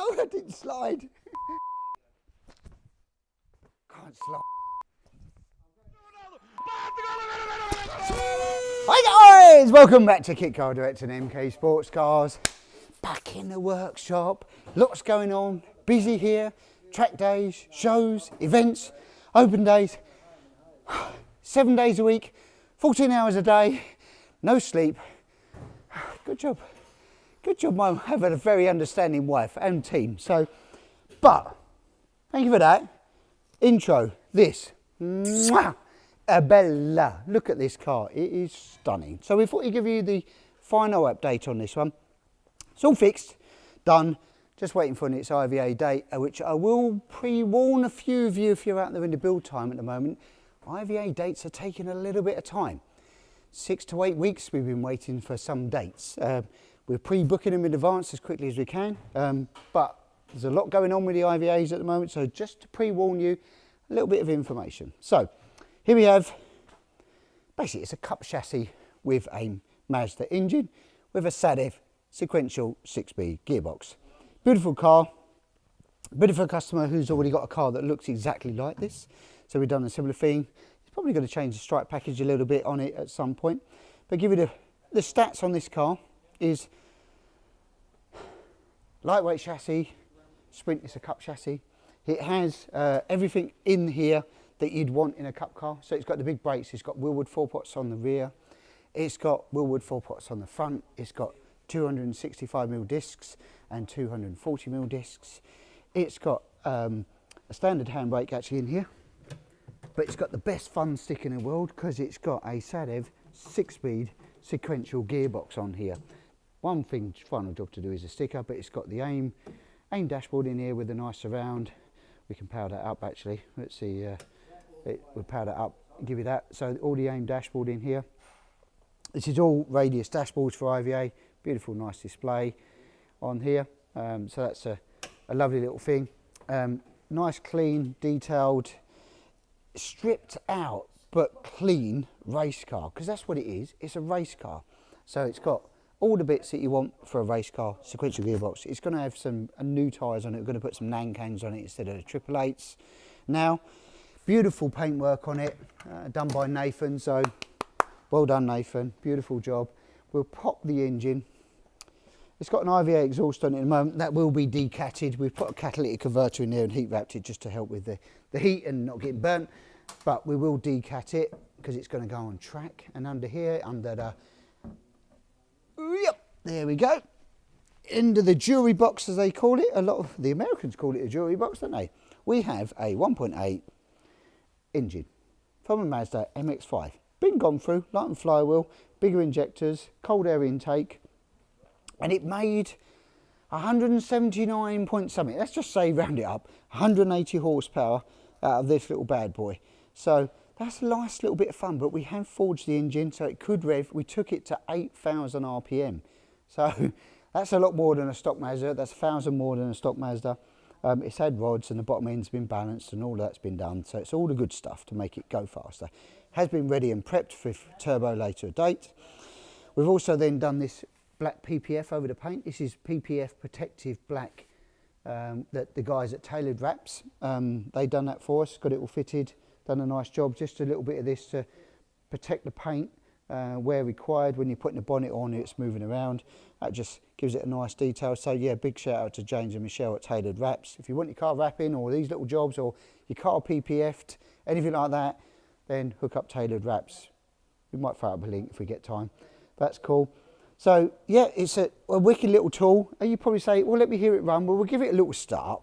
No, I didn't slide. Can't slide. Hi guys, welcome back to Kit Car Direct and MK Sportscars. Back in the workshop, lots going on, busy here, track days, shows, events, open days, 7 days a week, 14 hours a day, no sleep. Good job, Mum. I've had a very understanding wife and team. So, but, thank you for that. Intro, this. Mwah! Abella. Look at this car, it is stunning. So we thought we'd give you the final update on this one. It's all fixed, done, just waiting for its IVA date, which I will pre-warn a few of you if you're out there in the build time at the moment. IVA dates are taking a little bit of time. 6 to 8 weeks we've been waiting for some dates. We're pre-booking them in advance as quickly as we can, but there's a lot going on with the IVAs at the moment, so just to pre-warn you, a little bit of information. So, here we have, basically it's a cup chassis with a Mazda engine with a Sadev Sequential 6-speed gearbox. Beautiful car, beautiful customer who's already got a car that looks exactly like this. So we've done a similar thing. He's probably going to change the stripe package a little bit on it at some point. But give you the stats on this car is lightweight chassis, Sprint is a cup chassis. It has everything in here that you'd want in a cup car. So it's got the big brakes, it's got Willwood 4-pots on the rear, it's got Willwood 4-pots on the front, it's got 265mm discs and 240mm discs. It's got a standard handbrake actually in here, but it's got the best fun stick in the world because it's got a Sadev 6-speed sequential gearbox on here. One thing, final job to do is a sticker, but it's got the AIM dashboard in here with a nice surround. We can power that up actually. Let's see, we'll power that up, give you that. So all the AIM dashboard in here. This is all radius dashboards for IVA. Beautiful, nice display on here. So that's a lovely little thing. Nice, clean, detailed, stripped out, but clean race car. Because that's what it is. It's a race car. So it's got all the bits that you want for a race car, sequential gearbox. It's going to have some new tyres on it. We're going to put some Nankans on it instead of the 888s. Now, beautiful paintwork on it, done by Nathan. So, well done, Nathan. Beautiful job. We'll pop the engine. It's got an IVA exhaust on it at the moment. That will be decatted. We've put a catalytic converter in there and heat wrapped it just to help with the heat and not getting burnt. But we will decat it because it's going to go on track. And under here, under the... Yep, there we go. Into the jewellery box, as they call it. A lot of the Americans call it a jewellery box, don't they? We have a 1.8 engine from a Mazda MX-5. Been gone through, light and flywheel, bigger injectors, cold air intake, and it made 179 point something. Let's just say, round it up, 180 horsepower out of this little bad boy. So that's a nice little bit of fun, but we have forged the engine so it could rev. We took it to 8,000 RPM. So that's a lot more than a stock Mazda. That's 1,000 more than a stock Mazda. It's had rods and the bottom end's been balanced and all that's been done. So it's all the good stuff to make it go faster. Has been ready and prepped for turbo later date. We've also then done this black PPF over the paint. This is PPF protective black that the guys at Tailored Wraps, they done that for us, got it all fitted. Done a nice job, just a little bit of this to protect the paint where required. When you're putting the bonnet on, it's moving around. That just gives it a nice detail. So yeah, big shout out to James and Michelle at Tailored Wraps. If you want your car wrapping or these little jobs or your car PPF'd, anything like that, then hook up Tailored Wraps. We might throw up a link if we get time. That's cool. So yeah, it's a wicked little tool. And you probably say, well, let me hear it run. Well, we'll give it a little start.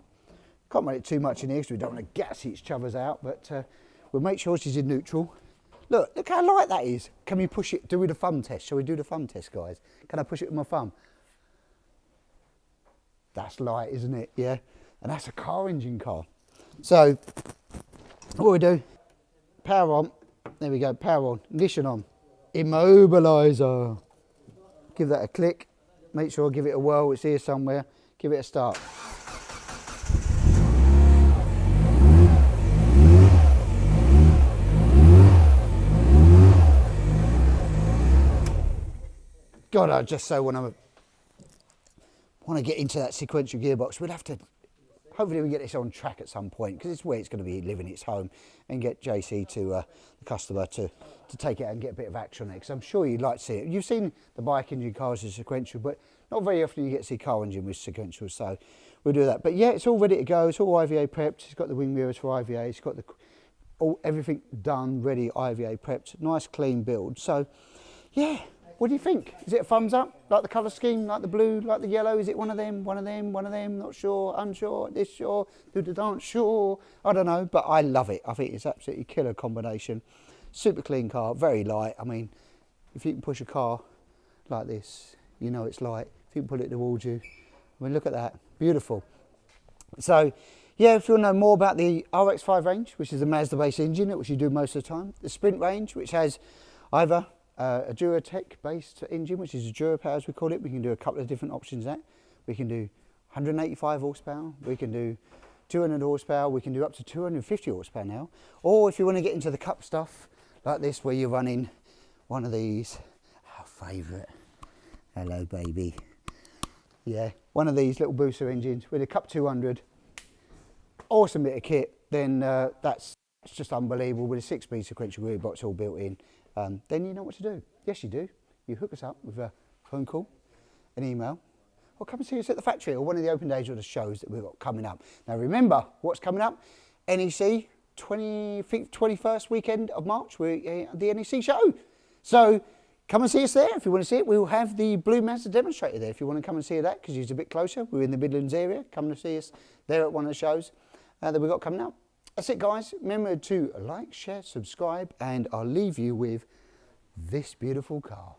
Can't make it too much in here because we don't want to gas each other's out, but we'll make sure she's in neutral. Look how light that is. Can we push it? Do we the thumb test? Shall we do the thumb test, guys? Can I push it with my thumb? That's light, isn't it? Yeah. And that's a car engine car. So, what we do, power on. There we go, power on. Ignition on. Immobiliser. Give that a click. Make sure I give it a whirl. It's here somewhere. Give it a start. God, I just so want to want to get into that sequential gearbox, we'd have to, hopefully we get this on track at some point, because it's where it's going to be living its home, and get JC to the customer to take it out and get a bit of action on it, because I'm sure you'd like to see it. You've seen the bike engine cars with sequential, but not very often you get to see car engine with sequential, so we'll do that. But yeah, it's all ready to go. It's all IVA prepped. It's got the wing mirrors for IVA. It's got everything done, ready, IVA prepped. Nice clean build. So yeah, what do you think? Is it a thumbs up? Like the colour scheme, like the blue, like the yellow? Is it one of them, one of them, one of them? Not sure, unsure, this sure, do the dance sure? I don't know, but I love it. I think it's absolutely killer combination. Super clean car, very light. I mean, if you can push a car like this, you know it's light. If you can pull it towards you, I mean, look at that, beautiful. So yeah, if you want to know more about the RX-5 range, which is a Mazda-based engine, which you do most of the time, the Sprint range, which has either a Duratec-based engine, which is a Durapower as we call it. We can do a couple of different options there. We can do 185 horsepower, we can do 200 horsepower, we can do up to 250 horsepower now. Or if you want to get into the cup stuff, like this, where you're running one of these, our favourite, hello baby. Yeah, one of these little booster engines with a Cup 200, awesome bit of kit, then that's just unbelievable, with a 6-speed sequential gearbox all built in. Then you know what to do. Yes, you do. You hook us up with a phone call, an email, or come and see us at the factory or one of the open days or the shows that we've got coming up. Now remember, what's coming up? NEC, 21st weekend of March, we're at the NEC show. So come and see us there if you want to see it. We'll have the blue Mazda demonstrator there if you want to come and see that, because it's a bit closer. We're in the Midlands area. Come and see us there at one of the shows that we've got coming up. That's it, guys. Remember to like, share, subscribe, and I'll leave you with this beautiful car.